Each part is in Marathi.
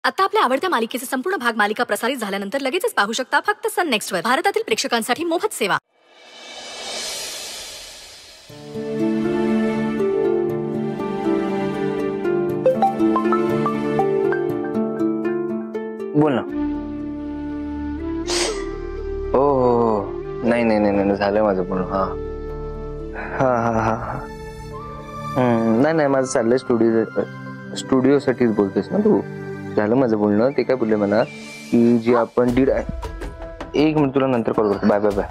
आता आपल्या आवडत्या मालिकेचे संपूर्ण भाग मालिका प्रसारित झाल्यानंतर लगेचच पाहू शकता फक्त सन नेक्स्ट वर. भारतातील प्रेक्षकांसाठी मोफत सेवा. बोल ना. हो नाही नाही नाही झालं माझं पूर्ण. हा हा हा हा हा नाही नाही माझं चाललंय स्टुडिओसाठीच बोलतेस ना तू. झालं माझं बोलणं. ते काय बोलले मला की जी आपण एक मिनिट तुला नंतर कॉल करतो. Bye bye bye.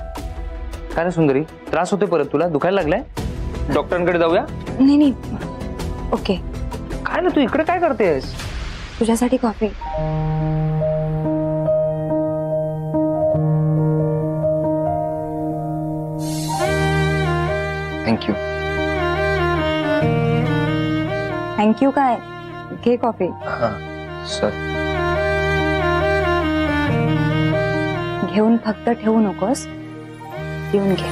काय रे सुंदरी त्रास होतोय परत तुला? दुखायला लागलाय? डॉक्टरांकडे जाऊया? नाही नाही ओके. काय ना तू इकडे काय करतेस? तुझ्यासाठी कॉफी. थँक्यू. थँक्यू काय घे कॉफी. हा सर. घेऊन फक्त ठेवू नकोस, पिऊन घे.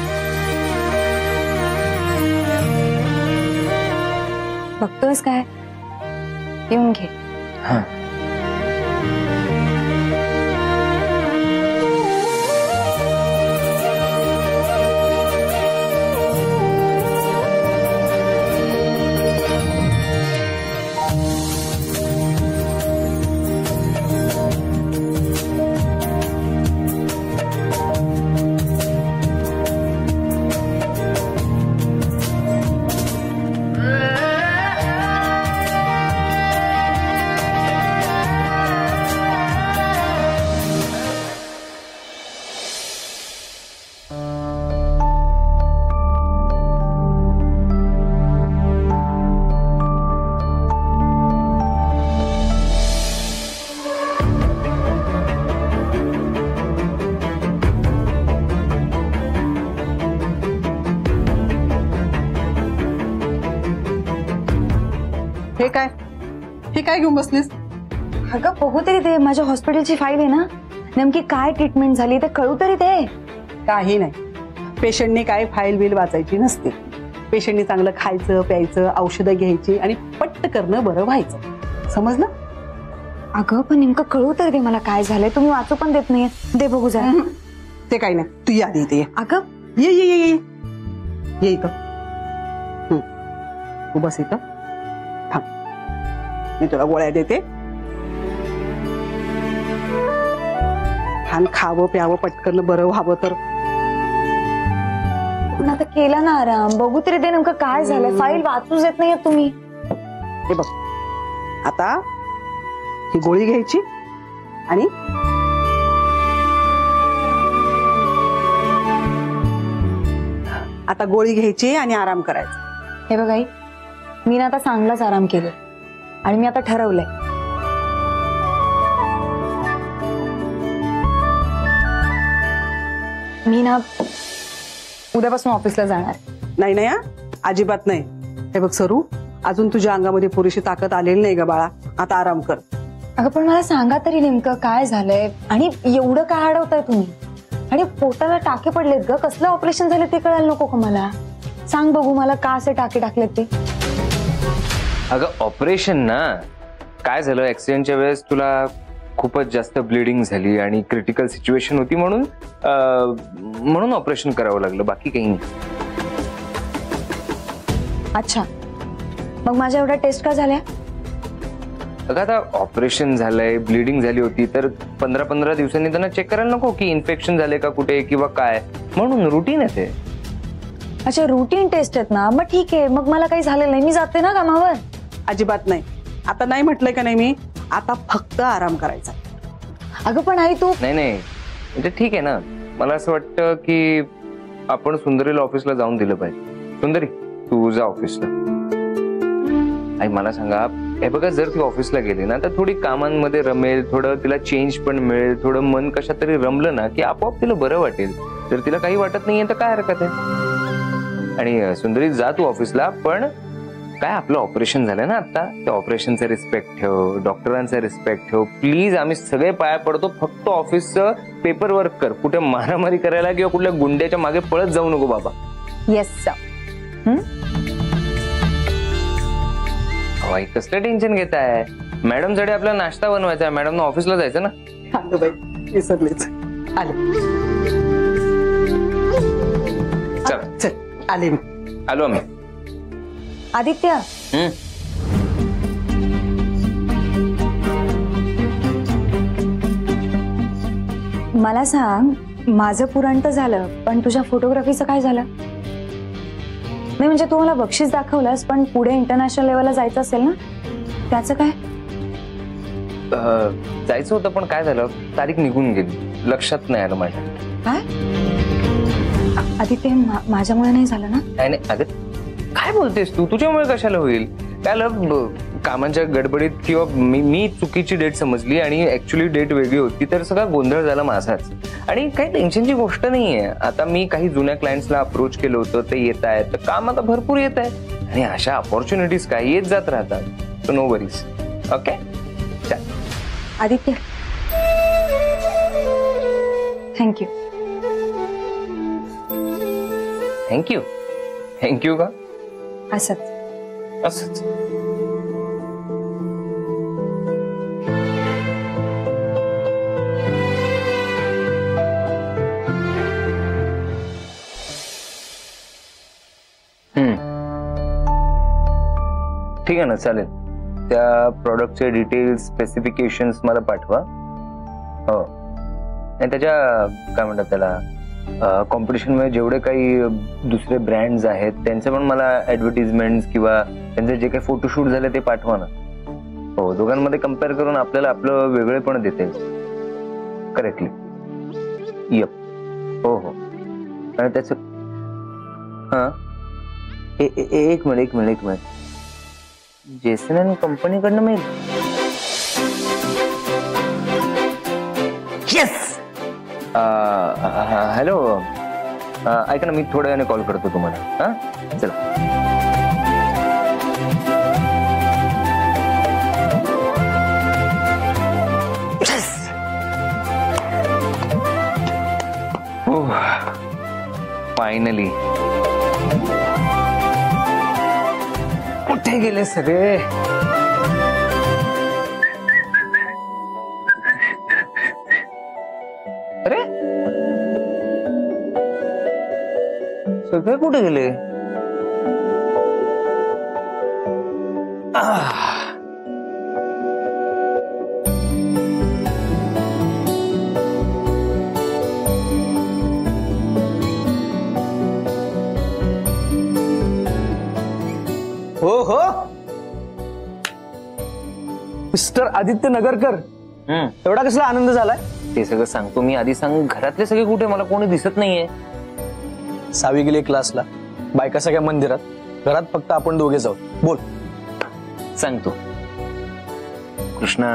बघतोस काय? पिऊन घे. हा हे काय घेऊन बसलीस? अगं बघू तरी ते माझ्या हॉस्पिटलची फाईल आहे ना, नेमकी काय ट्रीटमेंट झाली ते कळू तरी दे. काही नाही, पेशंटने काय फाईल बिल वाचायची नसते. पेशंटने चांगलं खायचं प्यायचं, औषधं घ्यायची आणि पट्ट करणं बरं व्हायचं. समजलं? अगं पण नेमकं कळू तरी दे मला काय झालंय. तुम्ही वाचू पण देत नाही. दे बघू जरा. ते काही नाही, तू या इथे ये. अगं ये ये ये ये इथं. तू बस इथं थांब, मी तुला गोळ्या देते. छान खावं प्यावं, पटकन बरं व्हावं. तर पण आता केला ना आराम, बघू तरी दे नेमकं काय झालंय. फाईल वाचूच देत नाही तुम्ही. हे बघ, आता ही गोळी घ्यायची आणि आता गोळी घ्यायची आणि आराम करायचा. हे बघ आई, मी ना आता चांगलाच आराम केला आणि मी आता ठरवलंय मी ना उद्यापासून ऑफिसला जाणार. नाही नाही अजिबात नाही. हे बघ सरू, अजून तुझ्या अंगामध्ये पुरेशी ताकद आलेली नाही ग बाळा. आता आराम कर. अगं पण मला सांगा तरी नेमकं काय झालंय आणि एवढं काय अडवताय तुम्ही? आणि पोटाला टाके पडलेत ग. कसलं ऑपरेशन झालं ते कळायला नको का मला? सांग बघू मला का असे टाके टाकलेत ते. अगं ऑपरेशन ना, काय झालं ऍक्सिडेंटच्या वेळेस तुला खूपच जास्त ब्लिडिंग झाली आणि क्रिटिकल सिच्युएशन होती, म्हणून ऑपरेशन करावं लागलं, बाकी काही नाही. अच्छा, मग माझ्या एवढ्या टेस्ट का झाल्या? अगं आता ऑपरेशन झालंय, ब्लिडिंग झाली होती, तर 15-15 दिवसांनी त्यांना चेक करायला नको की इन्फेक्शन झाले का कुठे किंवा काय, म्हणून रुटीन आहे ते. अच्छा रुटीन टेस्ट आहेत ना, मग ठीक आहे. मग मला काही झालेलं नाही, मी जाते ना कामावर. अजिबात नाही. आता नाही म्हटलंय का नाही मी, आता फक्त आराम करायचा. अगं पण आई तू. नाही नाही म्हणजे ठीक आहे ना. मला असं वाटतं की आपण सुंदरीला ऑफिसला जाऊन दिलं पाहिजे. सुंदरी तू जा ऑफिसला. आई मला सांगा, हे बघा जर ती ऑफिसला गेली ना तर थोडी कामांमध्ये रमेल, थोडं तिला चेंज पण मिळेल, थोडं मन कशात तरी रमलं ना की आपोआप तिला बरं वाटेल. जर तिला काही वाटत नाहीये तर काय हरकत आहे. आणि सुंदरी जा तू ऑफिसला, पण काय आपलं ऑपरेशन झालं ना आता, त्या ऑपरेशनचा रिस्पेक्ट ठेव, डॉक्टरांचा रिस्पेक्ट ठेव प्लीज. आम्ही सगळे पाया पडतो, फक्त ऑफिसचं पेपर वर्क कर. कुठे मारामारी करायला किंवा कुठल्या गुंड्याच्या मागे पळत जाऊ नको बाबा. Yes sir. कसलं टेन्शन घेताय? मॅडमसाठी आपला नाश्ता बनवायचा आहे, मॅडमनं ऑफिसला जायचं ना. अगं बाई विसरलेच. आले चल चल आले मी. आलो आम्ही. आदित्य, हम्म. मला सांग, माझं पुरण तर झालं, पण तुझ्या फोटोग्राफीचं काय झालं? नाही म्हणजे तू मला बक्षीस दाखवलंस, पण पुढे इंटरनॅशनल लेवलला जायचं असेल ना, त्याचं काय? जायचं होतं पण काय झालं, तारीख निघून गेली, लक्षात नाही आलं माझ्या. काय आदित्य, माझ्यामुळे नाही झालं ना? नाही नाही अगं, काय बोलतेस तू, तुझ्यामुळे कशाला होईल? काय कामांच्या गडबडीत किंवा मी चुकीची डेट समजली आणि ऍक्च्युली डेट वेगळी होती, तर सगळा गोंधळ झाला माझाच. आणि काही टेन्शनची गोष्ट नाहीये. आता मी काही जुन्या क्लायंट्सला अप्रोच केलं होतं, ते येत आहेत, तर काम आता भरपूर येत आहे आणि अशा ऑपॉर्च्युनिटीज काय येत जात राहतात. So no worries. Okay Aditya, thank you. Thank you. Thank you का? असंच. असंच. ठीक आहे ना, चालेल. त्या प्रॉडक्टचे डिटेल्स, स्पेसिफिकेशन्स मला पाठवा. हो, आणि त्याच्या काय म्हणतात त्याला, कॉम्पिटिशन मध्ये जेवढे काही दुसरे ब्रँड्स आहेत त्यांचे पण मला ऍडव्हर्टिजमेंट किंवा त्यांचे जे काही फोटोशूट झाले ते पाठवा ना. हो, दोघांमध्ये कम्पेअर करून आपल्याला आपलं वेगळेपण देते. करेक्टली. यप. हो हो. आणि त्याच हा एक मिनिट जेसन कंपनीकडनं मेल. येस. हॅलो, ऐका ना, मी थोड्या वेळाने कॉल करतो तुम्हाला. हा चला. हो, फायनली. कुठे गेले सगळे? अरे सगळे कुठे गेले? हो हो, मिस्टर आदित्य नगरकर, एवढा कसला आनंद झालाय? ते सगळं सांगतो मी. आधी सांग, घरातले सगळे कुठे? मला कोणी दिसत नाहीये. सावी गेली क्लासला, बायका सगळ्या मंदिरात, घरात फक्त आपण दोघे जाऊ. बोल. सांगतो. कृष्णा,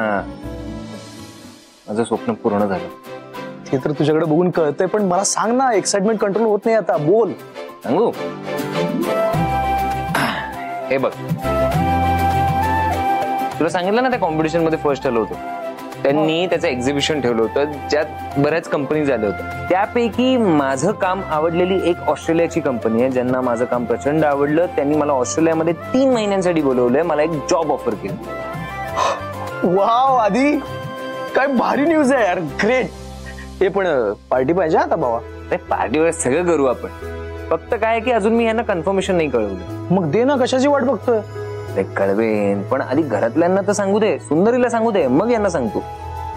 माझं स्वप्न पूर्ण झालं. ते तर तुझ्याकडे बघून कळतंय, पण मला सांग ना, एक्साइटमेंट कंट्रोल होत नाही आता. बोल. सांगू? हे बघ, तुला सांगितलं ना त्या कॉम्पिटिशन मध्ये फर्स्ट आलं होतं. त्यांनी त्याचं एक्झिबिशन ठेवलं होतं, ज्यात बऱ्याच कंपनी झाल्या होत्या. त्यापैकी माझं काम आवडलेली एक ऑस्ट्रेलियाची कंपनी आहे, ज्यांना माझं काम प्रचंड आवडलं. त्यांनी मला ऑस्ट्रेलियामध्ये 3 महिन्यांसाठी बोलवलंय, मला एक जॉब ऑफर केली. वाव आदी, काय भारी न्यूज आहे यार. ग्रेट. हे पण पार्टी पाहिजे आता बाबा. पार्टीवर सगळं करू आपण. फक्त काय की अजून मी यांना कन्फर्मेशन नाही कळवलं. मग दे ना, कशाची वाट बघतोय? ते कळवेन, पण आधी घरातल्यांना तर सांगू दे, सुंदरीला सांगू दे, मग यांना सांगतो.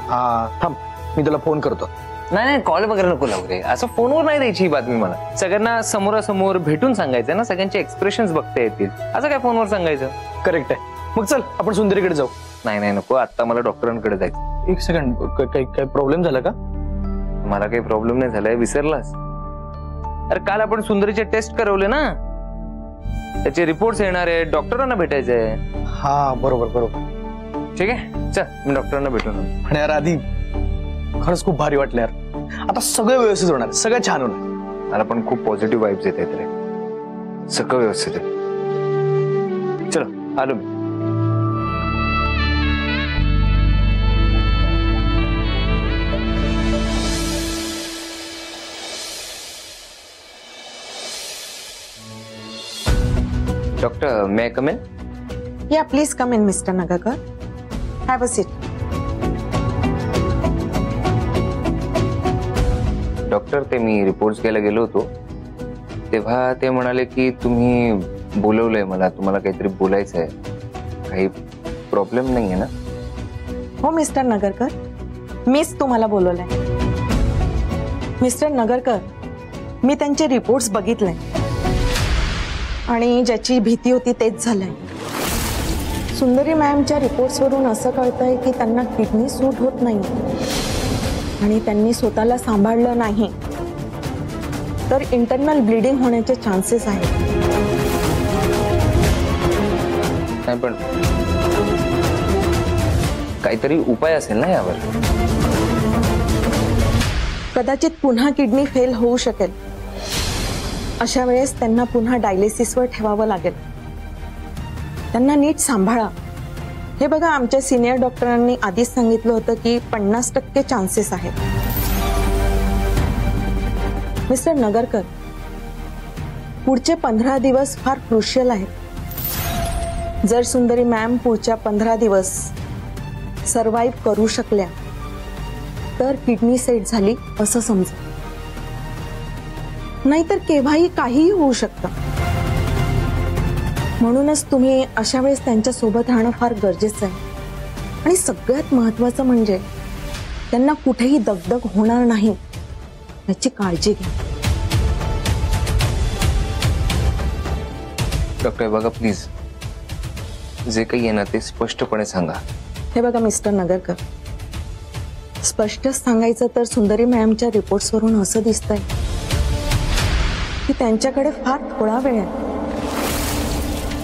हा थांब, मी तुला फोन करतो. नाही, कॉल वगैरे नको लावू रे. असं फोनवर नाही द्यायची ही बातमी मला. सगळ्यांना समोरासमोर भेटून सांगायचं ना, सगळ्यांचे एक्सप्रेशन्स बघता येतील. असं काय फोनवर सांगायचं? करेक्ट आहे. मग चल आपण सुंदरीकडे जाऊ. नाही नको, आता मला डॉक्टरांकडे जायचं. एक सेकंड, काही प्रॉब्लेम झाला का? मला काही प्रॉब्लेम नाही झालाय, विसरलास? अरे काल आपण सुंदरीचे टेस्ट करवले ना, त्याचे रिपोर्ट्स येणार आहेत, डॉक्टरांना भेटायचंय. हा बरोबर. ठीक आहे, चल मी डॉक्टरांना भेटून. आणि यार आधी खरंच खूप भारी वाटलं यार. आता सगळं व्यवस्थित होणार, सगळं छान होणार. मला पण खूप पॉझिटिव्ह वाईब्स येत आहेत रे. सगळं व्यवस्थित आहे. चलो आलो मी. Doctor, may I come in? Yeah, please come in, Mr. Nagakar. Have a seat. Doctor, ते मी रिपोर्ट्स घ्यायला गेलो होतो तेव्हा ते म्हणाले की तुम्ही बोलवलंय मला, तुम्हाला काहीतरी बोलायचं आहे. काही प्रॉब्लेम नाही आहे ना? हो मिस्टर नगरकर, मीच तुम्हाला बोलवलंय. मिस्टर नगरकर, मी त्यांचे रिपोर्ट्स बघितले आणि ज्याची भीती होती तेच झालंय. सुंदरी मॅमच्या रिपोर्ट्सवरून असं कळतंय की त्यांना किडनी सूट होत नाही आणि त्यांनी स्वतःला सांभाळलं नाही तर इंटरनल ब्लिडिंग होण्याचे चान्सेस आहेत. नाही, पण काहीतरी उपाय असेल ना यावर? कदाचित पुन्हा किडनी फेल होऊ शकेल. अशा वेळेस त्यांना पुन्हा डायलिसिसवर ठेवावं लागेल. त्यांना नीट सांभाळा. हे बघा, आमच्या सिनियर डॉक्टरांनी आधीच सांगितलं होतं की 50% चान्सेस आहेत. मिस्टर नगरकर, पुढचे 15 दिवस फार क्रुशियल आहेत. जर सुंदरी मॅम पुढच्या 15 दिवस सर्व्हाइव्ह करू शकल्या तर किडनी सेट झाली असं समजा. नाहीतर केव्हाही काहीही होऊ शकतं. म्हणूनच तुम्ही अशा वेळेस त्यांच्या सोबत राहणं फार गरजेचं आहे. आणि सगळ्यात महत्वाचं म्हणजे त्यांना कुठेही दगदग होणार नाही याची काळजी घ्या. डॉक्टर बघा, प्लीज जे काही आहे ना ते स्पष्टपणे सांगा. हे बघा मिस्टर नगरकर, स्पष्टच सांगायचं तर सुंदरी मॅमच्या रिपोर्ट्सवरून असं दिसतंय की त्यांच्याकडे फार थोडा वेळ आहे.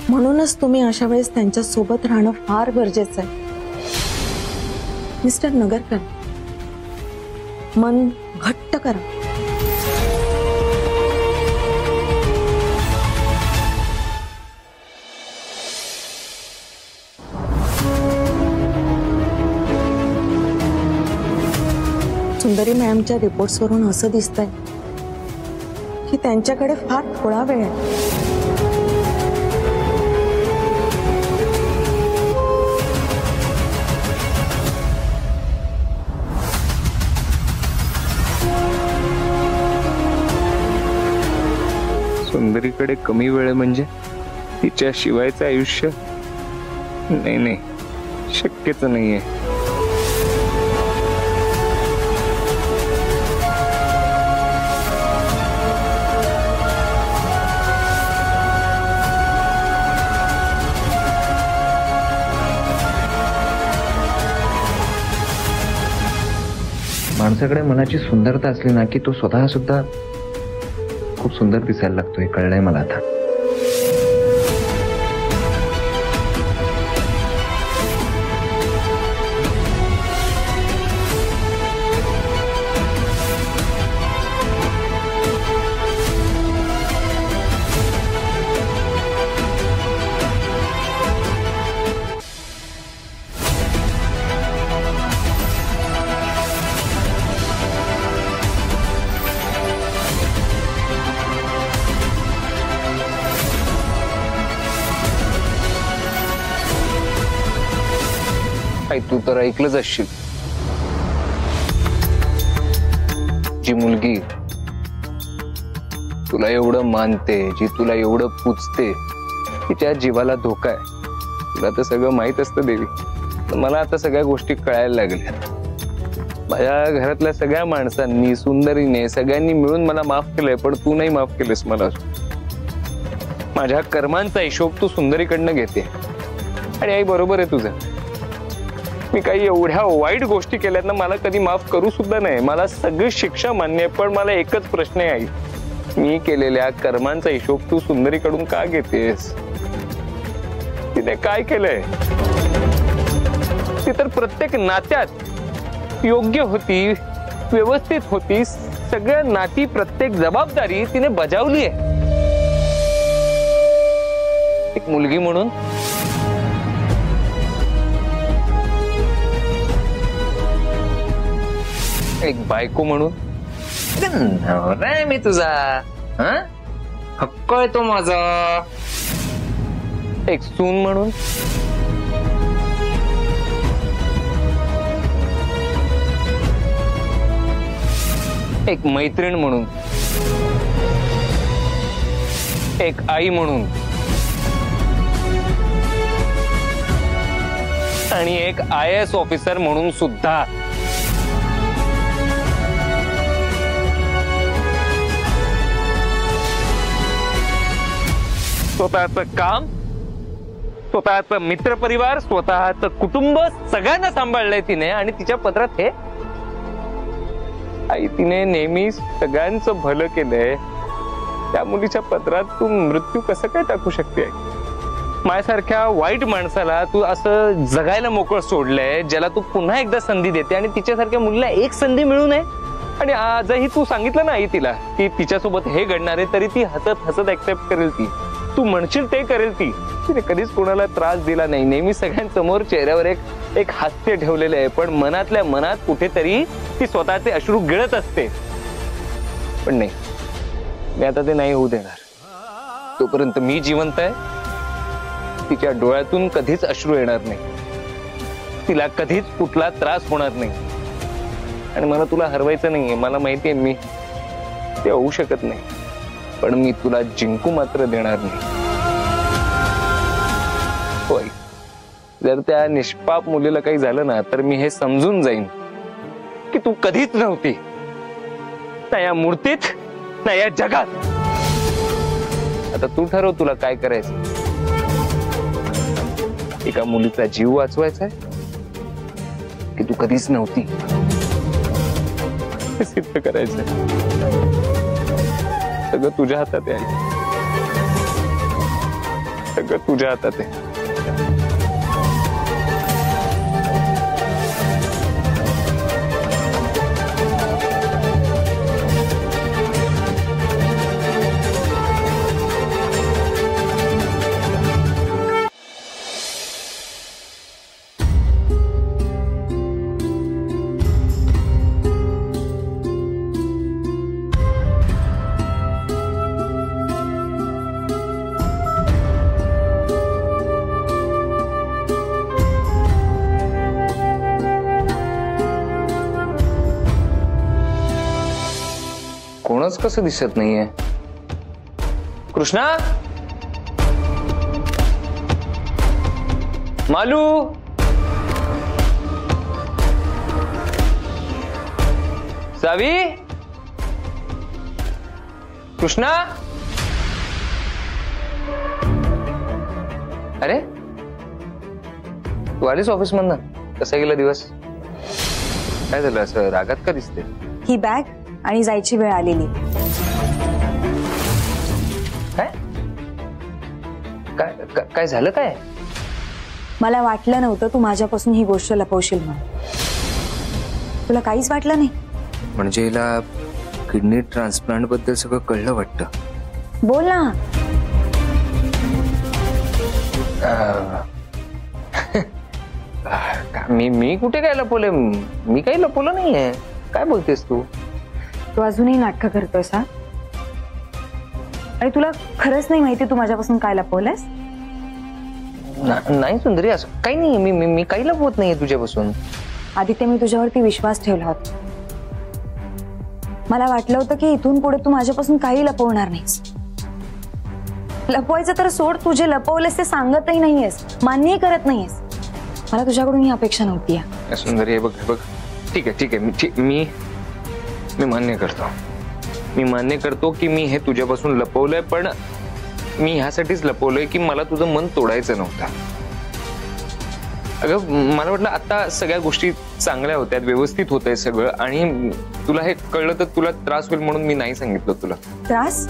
म्हणूनच तुम्ही अशा वेळेस त्यांच्या सोबत राहणं फार गरजेचं आहे. मिस्टर नगरकर, मन घट्ट करा. सुंदरी मॅमच्या रिपोर्ट्सवरून असं दिसतंय की त्यांच्याकडे फार थोडा वेळ आहे. सुंदरीकडे कमी वेळ म्हणजे तिच्या शिवायचं आयुष्य? नाही नाही, शक्यच नाहीये. माणसाकडे मनाची सुंदरता असली ना की तो स्वतः सुद्धा खूप सुंदर दिसायला लागतो. हे कळलंय मला आता. तू तर ऐकलंच असशील, जी मुलगी तुला एवढं मानते, जी तुला एवढं पूजते, तिच्या जीवाला धोका आहे. तुला तर सगळं माहित असतं देवी. मला आता सगळ्या गोष्टी कळायला लागल्या. माझ्या घरातल्या सगळ्या माणसांनी, सुंदरीने, सगळ्यांनी मिळून मला माफ केलंय, पण तू नाही माफ केलंस मला. माझ्या कर्मांचा हिशोब तू सुंदरीकडनं घेते. आणि आई, बरोबर आहे तुझं. मी काही एवढ्या वाईट गोष्टी केल्यात ना, मला कधी माफ करू सुद्धा नाही. मला सगळी शिक्षा मान्य आहे, पण मला एकच प्रश्न आहे आई, मी केलेल्या कर्मांचा हिशोब तू सुंदरीकडून का घेतेस? तिने काय केलंय? ती तर प्रत्येक नात्यात योग्य होती, व्यवस्थित होती. सगळ्या नाती, प्रत्येक जबाबदारी तिने बजावली आहे. एक मुलगी म्हणून, एक बायको म्हणून, नवरा मी तुझा, हक्क आहे तो माझा. एक सून म्हणून, एक मैत्रीण म्हणून, एक आई म्हणून आणि एक IAS ऑफिसर म्हणून सुद्धा. स्वतःचं काम, स्वतःचं मित्रपरिवार, स्वतःचं कुटुंब सगळ्यांना सांभाळलंय तिने. आणि तिच्या पदरात हे आई, तिने नेहमी सगळ्यांचं भलं केलंय. त्या मुलीच्या पदरात तू मृत्यू कसं काय टाकू शकते? माझ्यासारख्या वाईट माणसाला तू असं जगायला मोकळं सोडलंय, ज्याला तू पुन्हा एकदा संधी देते. आणि तिच्यासारख्या मुलीला एक संधी मिळू नये. आणि आजही तू सांगितलं ना आई तिला की तिच्यासोबत हे घडणार आहे, तरी ती हसत हसत ऍक्सेप्ट करेल. ती तू म्हणशील ते करेल. तिने कधीच कोणाला त्रास दिला नाही. नेहमी सगळ्यांसमोर चेहऱ्यावर एक हास्य ठेवलेलं आहे. पण मनातल्या मनात कुठेतरी ती स्वतःचे अश्रू गिळत असते. पण नाही, मी आता ते नाही होऊ देणार. तोपर्यंत मी जिवंत आहे, तिच्या डोळ्यातून कधीच अश्रू येणार नाही. तिला कधीच कुठला त्रास होणार नाही. आणि मला तुला हरवायचं नाहीये. मला माहितीये मी ते होऊ शकत नाही. पण मी तुला जिंकू मात्र देणार नाही. होय, जर त्या निष्पाप मुलीला काही झालं ना, तर मी हे समजून जाईन की तू कधीच नव्हती, ना या मूर्तीत ना या जगात. आता तू ठरव तुला काय करायचं. एका मुलीचा जीव वाचवायचा आहे की तू कधीच नव्हती हे सिद्ध करायचंय. सगळं तुझ्या हातात आहे. सगळं तुझ्या हातात आहे. कोणच कसं दिसत नाहीये. कृष्णा, मालू, सावी, कृष्णा. अरे तू आलीस ऑफिस मधनं? कसा गेला दिवस? काय झालं? असं रागात का दिसते? ही बॅग आणि जायची वेळ आलेली. काय काय काय झालं? काय? मला वाटलं नव्हतं तू माझ्यापासून ही गोष्ट लपवशील म्हणून. तुला काहीच वाटलं नाही? म्हणजे हिला किडनी ट्रान्सप्लांट बद्दल सगळं कळलं वाटतं. बोल ना. मी कुठे काय लपवले? मी काही लपवलं नाहीये. काय बोलतेस तू? तू अजूनही नाटकं करतोयस हा? आणि तुला खरंच नाही माहिती तू माझ्यापासून काय लपवलंयस? नाही सुंदरी, असं काही नाही. मी काही लपवत नाहीये तुझ्यापासून. आदित्य, मी तुझ्यावरती विश्वास ठेवला होता. मला वाटलं होतं की इथून पुढे तू माझ्यापासून काही लपवणार नाहीस. लपवायचं तर सोड, तुझे लपवलेस ते सांगतही नाहीयेस, मान्यही करत नाहीयेस. मला तुझ्याकडून ही अपेक्षा नव्हती. सुंदरी, हे बघ, ठीक आहे. मी मान्य करतो. मी मान्य करतो की मी हे तुझ्यापासून लपवलंय. पण मी ह्यासाठीच लपवलंय की मला तुझं मन तोडायचं नव्हतं. अगं, मला वाटलं आता सगळ्या गोष्टी चांगल्या होत्या, व्यवस्थित होतंय सगळं. आणि तुला हे कळलं तर तुला त्रास होईल म्हणून मी नाही सांगितलं तुला. त्रास?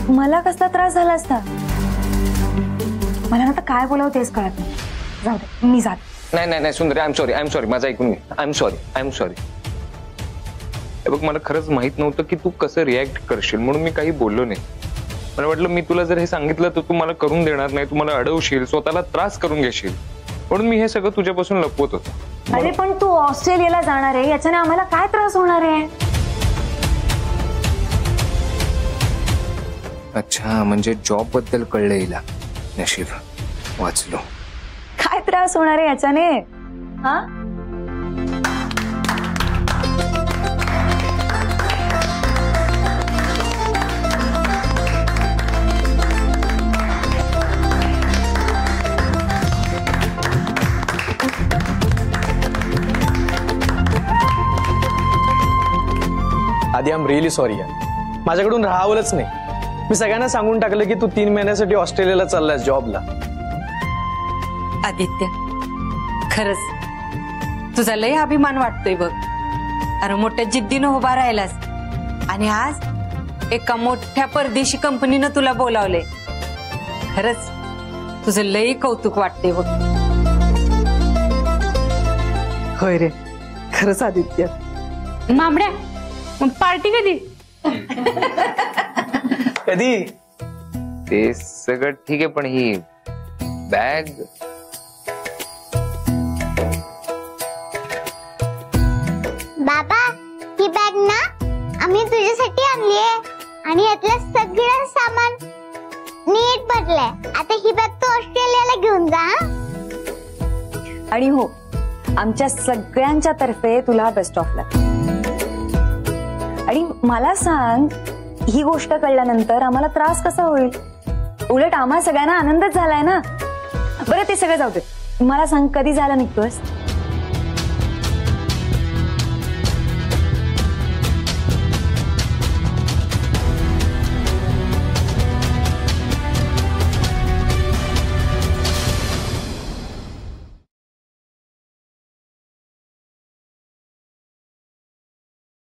मला कसला त्रास झाला असता? मला आता काय बोलावं तेच कळत नाही. जाऊ दे, मी जात. नाही सुंदरी, आय एम सॉरी. माझं ऐकून घे. I am sorry. बघ, मला खरंच माहित नव्हतं की तू कसं रिॲक्ट करशील, म्हणून मी काही बोललो नाही. मला वाटलं मी तुला जर हे सांगितलं तर तू मला करून देणार नाही, तू मला अडवशील, स्वतःला त्रास करून घेशील, म्हणून मी हे सगळं तुझ्यापासून लपवत होतो. अरे पण तू ऑस्ट्रेलियाला जाणार आहे, याच्याने आम्हाला काय त्रास होणार आहे? अच्छा, म्हणजे जॉब बद्दल कळलं हिला. नशीब, वाचलो. काय त्रास होणार आहे याच्याने? हा? आधी आय एम रिअली सॉरी यार, माझ्याकडून राहावलंच नाही. मी सगळ्यांना सांगून टाकलं की तू 3 महिन्यासाठी ऑस्ट्रेलियाला चाललायस जॉबला. आदित्य, खरंच तुझा लय अभिमान वाटतोय बघ. अरे मोठ्या जिद्दीनं उभा राहिलास आणि आज एका मोठ्या परदेशी कंपनीनं तुला बोलावलंय. खरंच तुझं लय कौतुक वाटते बघ. होय रे, खरंच आदित्य. मामड्या, पार्टी कधी? कधी? ते सगळं ठीक आहे, पण ही बॅग. बाबा, ही बॅग ना आम्ही तुझ्यासाठी आणली आहे आणि यातलं सगळं सामान नीट भरलंय. आता ही बॅग तू ऑस्ट्रेलियाला घेऊन जा. आणि हो, आमच्या सगळ्यांच्या तर्फे तुला बेस्ट ऑफ लक. आणि मला सांग, ही गोष्ट कळल्यानंतर आम्हाला त्रास कसा होईल? उलट आम्हा सगळ्यांना आनंदच झालाय ना. बरं, ते सगळं जाऊ दे. मला सांग, कधी जायला निघतोयस?